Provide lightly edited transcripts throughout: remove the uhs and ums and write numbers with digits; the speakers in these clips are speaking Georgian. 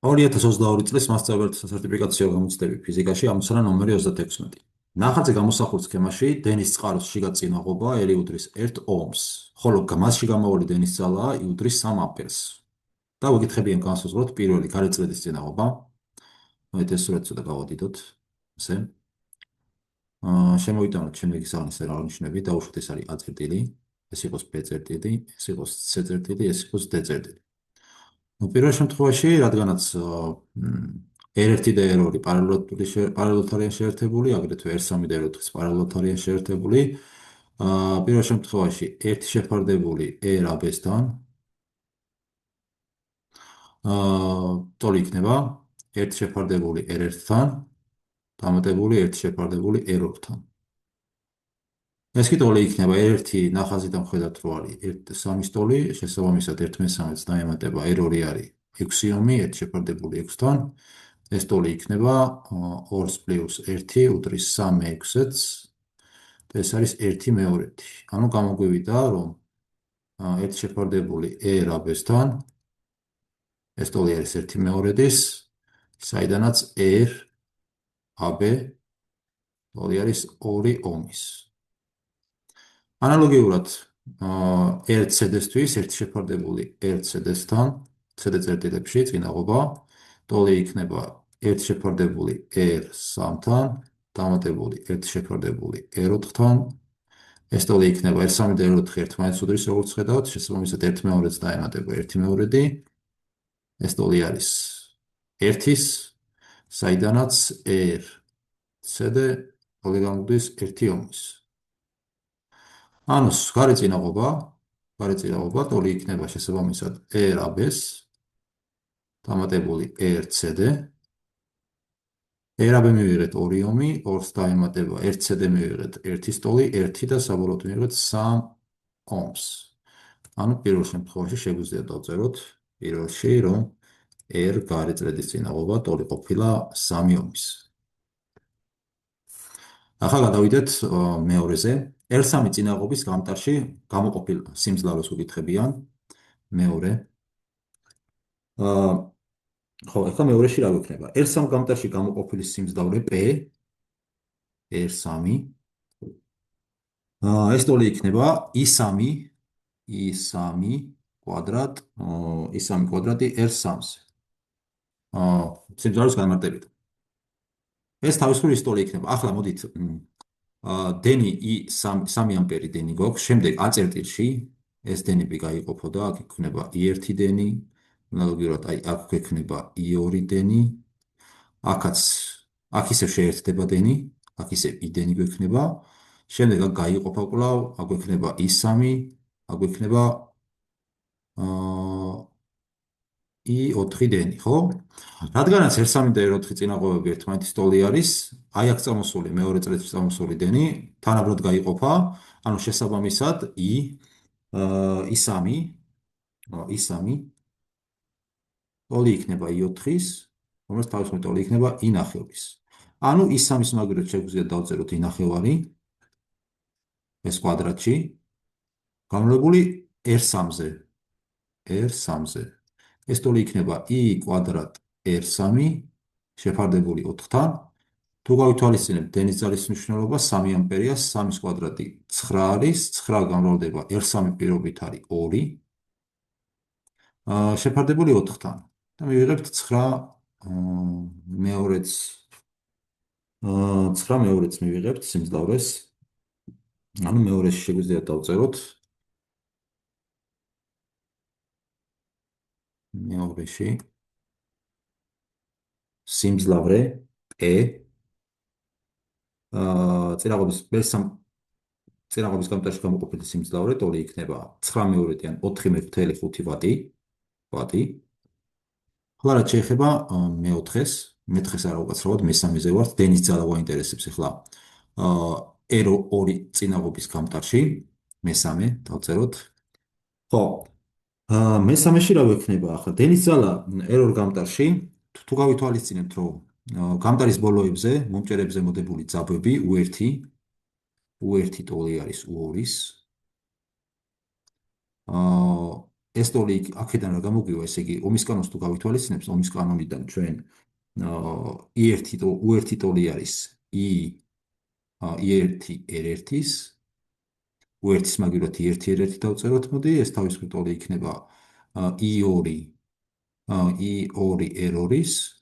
2022 წლის მასწავლებელი სერტიფიკაციო გამოცდები ფიზიკაში ამოცანა ნომერი 36. ნახატზე გამოსახულ სქემაში დენის წყაროს შიგა წინაღობა ელი უდრის 1 ომს, ხოლო მასში გამავალი დენის ძალა უდრის 3 ამპერს. და ვიკითხებიან განსაზღვროთ პირველი გარეწრედის წინაღობა. ეს სურათი ცოტა გავადიდოთ. ასე. შემოვიტანოთ შემდეგი საღნის აღნიშნები და უშუალოდ ეს არის A წერტილი, ეს იყოს B წერტილი, ეს იყოს C წერტილი, ეს იყოს D წერტილი. პირველ შემთხვევაში, რადგანაც R1 და R2 პარალელურად არიან შეერთებული, აგრეთვე R3 და R4 პარალელურად არიან შეერთებული, პირველ შემთხვევაში ერთი შეფარდებული R-AB-სთან, ტოლი იქნება ერთი შეფარდებული R1-თან, დამატებული ერთი შეფარდებული R2-თან. ეს კი ტოლი იქნება R1 ნახაზიდან ხედავთ რო არის 3 ტოლი, შესაბამისად 1/3-ს დაემატება R2 არის 6 ომი, ერთი შეფარდებული 6-თან. ეს ტოლი იქნება 2 პლუს 1 უდრის 3 6-ს. ეს არის 1/2. ანუ გამოგვივიდა, რომ ერთი შეფარდებული R-AB-სთან ეს ტოლი არის 1/2-ის, საიდანაც R-AB ტოლი არის 2 ომის. ანალოგიურად RCD-სთვის ერთი შეფარდებული RCD-სთან CD წერტილებში წინაღობა ტოლი იქნება ერთი შეფარდებული R3-თან დამატებული ერთი შეფარდებული R4-თან. ეს ტოლი იქნება R3 და R4 ერთმანეთს უდრის, როგორც ხედავთ, შესაბამისად 1/2-ს დაემატება 1/2. ეს ტოლი არის 1-ის, საიდანაც RCD ტოლი გამოდის 1 ომის. ანუ გარეწინაღობა ტოლი იქნება შესაბამისად R-AB-ს დამატებული RCD. R-AB მივიღეთ 2 ომი, 2-ს დაემატება RCD მივიღეთ 1-ის ტოლი, 1 და საბოლოოდ მივიღეთ 3 ომს. ანუ პირველ შემთხვევაში შეგვიძლია დავწეროთ პირველში, რომ R გარეწრედის წინაღობა ტოლი ყოფილა 3 ომის. ახლა გადავიდეთ მეორეზე. R3 წინაღობის გამტარში გამოყოფილ სიმძლავრეს ვიკითხებიან. მეორე. ხო, ახლა მეორეში რა გვექნება? R3 გამტარში გამოყოფილი სიმძლავრე P R3. ეს ტოლი იქნება I3 კვადრატი R3-ზე. სიმძლავრის განმარტებით. ეს თავისუფლი ის ტოლი იქნება. ახლა მოდით დენი I3 ამპერი დენი გვაქვს, შემდეგ A წერტილში ეს დენები გაიყოფოდა, აქ იქნება I1 დენი, ანალოგიურად აქ გვექნება I2 დენი, აქ ისევ შეერთდება დენი, აქ ისევ I დენი გვექნება, შემდეგ აქ გაიყოფა კვლავ, აქ გვექნება I3, აქ გვექნება I4 დენი, ხო? რადგანაც R3 და R4 წინაღობები ერთმანეთის ტოლი არის, აი აქ წამოსული მეორე წრეში წამოსული დენი თანაბრად გაიყოფა, ანუ შესაბამისად I3 ტოლი იქნება I4-ის, რომელიც თავისუფლად ტოლი იქნება I9-ის. ანუ I3-ის მაგალითად შეგვიძლია დავწეროთ I9 ეს კვადრატში გამრავლებული R3-ზე. ეს ტოლი იქნება I კვადრატ R3 შეფარდებული 4-თან. თუ გავითვალისწინებთ დენის ძალის მნიშვნელობა 3 ამპერია, 3-ის კვადრატი 9 არის, 9 გამრავლდება R3 პირობით არის 2. შეფარდებული 4-თან. და მივიღებთ 9 მეორეც მივიღებთ სიმძლავრეს. ანუ მეორეში შეგვიძლია დავწეროთ მეორეში სიმძლავრე E წინაღობის გამტარში გამოყოფილი სიმძლავრე ტოლი იქნება 9 ან 4.5 ვატი. ახლა რაც შეეხება მეოთხეს არა უკაცრავად მესამეზე ვართ, დენის ძალა გვაინტერესებს ახლა R2 წინაღობის გამტარში, მესამე დავწეროთ. ხო, მესამეში რა გვექნება ახლა? დენის ძალა R2 გამტარში, თუ გავითვალისწინებთ, რომ გამტარის ბოლოებზე, მომჭერებზე მოდებული ძაბვები U1 ტოლი არის U2-ის. ეს ტოლი აქედან რა გამოგვივა, ესე იგი, ომის კანონს თუ გავითვალისწინებთ, ომის კანონიდან ჩვენ უერთი ტოლი არის i1 r1-ის, უერთის მაგივრად i1 r1 დავწეროთ, მოდი, ეს თავისუფლ ტოლი იქნება i2 i2 r2-ის,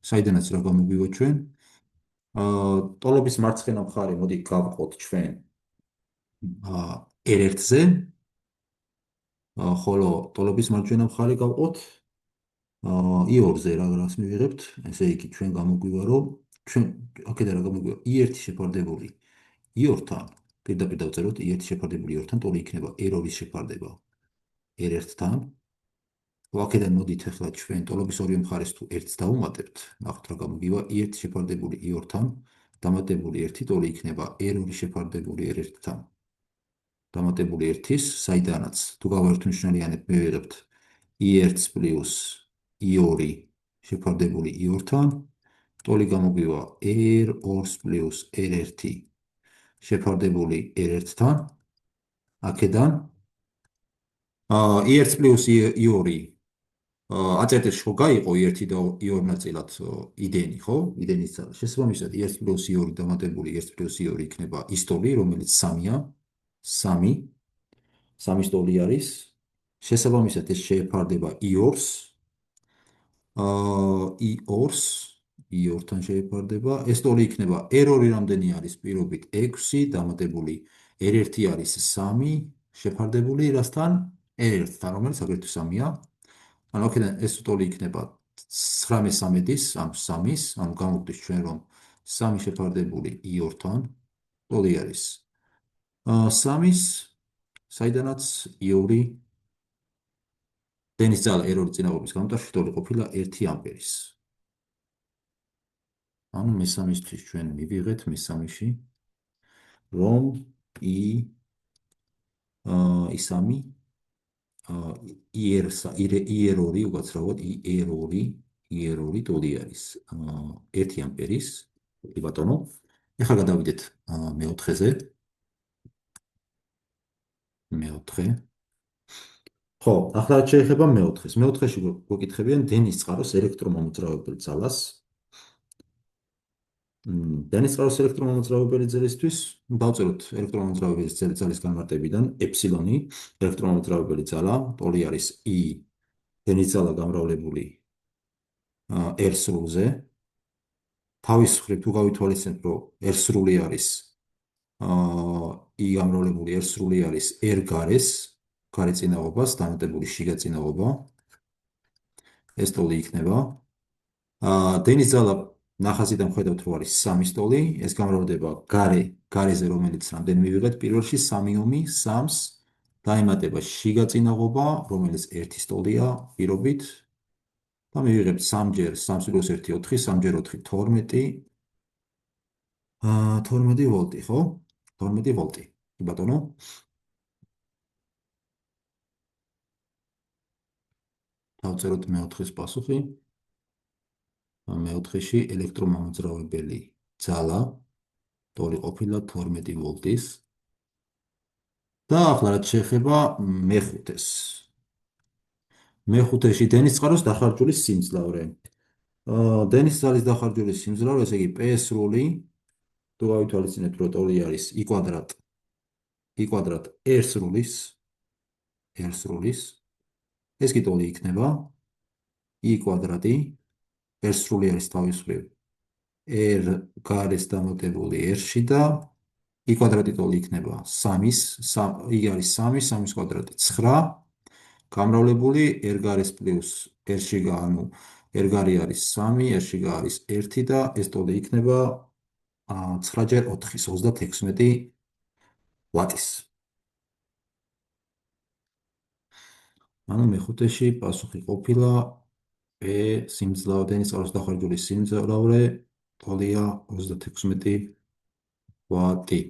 საიდანაც რა გამოგვივა ჩვენ? ტოლობის მარცხენა მხარე, მოდი გავყოთ ჩვენ r1-ზე, ხოლო ტოლობის მარჯვენა მხარე გავყოთ i2-ზე რას მივიღებთ? ესე იგი, ჩვენ გამოგვივა, რომ ჩვენ აქედან რა გამოგვივა? i1 შეფარდებული i2-თან, პირდაპირ დავწეროთ i1 შეფარდებული i2-თან, ტოლი იქნება r2-ის შეფარდება r1-თან. აქედან მოდით ახლა ჩვენ ტოლობის ორივე მხარეს თუ 1-ს დავუმატებთ, ნახოთ რა გამოგივა i1 შეფარდებული i2-თან, დამატებული 1 ტოლი იქნება r2 შეფარდებული r1-თან. დამატებული 1-ის, საიდანაც თუ გავერთმნიშვნელიანებ მივიღებთ i1 პლუს i2 შეფარდებული i2-თან, ტოლი გამოგვივა r2 პლუს r1 შეფარდებული r1-თან. აქედან i1 პლუს i2 აწერდეს ხო გაიყო i1 და i2 ნაწილად იდენი, ხო? იდენის ძალა. შესაბამისად i1 პლუს i2 დამატებული i1 პლუს i2 იქნება ის ტოლი, რომელიც 3-ია. 3 ტოლი არის. შესაბამისად ეს შეეფარდება i2-ს. i2-თან შეეფარდება. ეს ტოლი იქნება r2 რამდენი არის? პირობით 6 დამატებული r1 არის 3 შეფარდებული რასთან? r1-თან, რომელიც აგრეთვე 3-ია. ანუ აქედან ეს ტოლი იქნება 9-13-ის, ანუ 3-ის, ანუ გამოვხდის ჩვენ რომ 3 შეფარდებული i2-თან ტოლი არის 3-ის, საიდანაც i2 დენის ძალა r2 წინაღობის გამტარში ტოლი ყოფილა 1 ამპერის. ანუ მესამისთვის ჩვენ მივიღეთ მესამეში რომ i3 ir2 უკაცრავად ir2 ტოლი არის 1 ამპერის. კი ბატონო. ეხლა გადავიდეთ მეოთხეზე. მეოთხე. ხო, ახლა შეიძლება მეოთხეს. მეოთხეში გვეკითხებიან დენის წყაროს ელექტრომამოძრავებელი ძალას. დენის წყაროს ელექტრომამოძრავებელი ძალისთვის დავწეროთ ელექტრომამოძრავებელი ძალის განმარტებიდან ეფსილონი, ელექტრომამოძრავებელი ძალა, ტოლი არის i დენის ძალა გამრავლებული r სრულზე. თავის მხრივ თუ გავითვალისწინებთ, რომ r სრული არის i გამრავლებული r სრული არის r გარეს, გარეწინაობას დამატებული შიგა წინაობა. ეს ტოლი იქნება. დენის ძალა ნახაზიდან ხედავთ, რომ არის 3 ტოლი, ეს გამრავლდება გარეზე, რომელიც რამდენი მივიღეთ? პირველში 3 ომი 3-ს დაემატება შიგა წინაღობა, რომელიც 1 ტოლია პირობით და მივიღებთ 3-ჯერ 3 + 1 4, 3-ჯერ 4 12 12 ვოლტი, ხო? 12 ვოლტი. კი ბატონო. დავწეროთ მეოთხეს პასუხი. მეოთხეში ელექტრომამოძრავებელი ძალა ტოლი ყოფილა 12 ვოლტის. და ახლა რაც შეეხება მეხუთეს. მეხუთეში დენის წყაროს დახარჯული სიმძლავრე. დენის ძალის დახარჯული სიმძლავრე, ესე იგი P სრული, თუ გავითვალისწინებთ, რომ ტოლი არის i კვადრატ r სრულის, ეს კი ტოლი იქნება i კვადრატი r სრული არის თავისუფლად r გარეს დამატებული r-ში და i კვადრატი ტოლი იქნება 3-ის, i არის 3, 3-ის კვადრატი 9, გამრავლებული r გარეს პლუს r-ში, ანუ r გარი არის 3, r-ში არის 1 და ეს ტოლი იქნება 9-ჯერ 4-ის 36 ვატის. ანუ მეხუთეში პასუხი ყოფილა P სიმძლავრე, დენის წყაროს დახარჯული სიმძლავრე ტოლია 36 ვატი.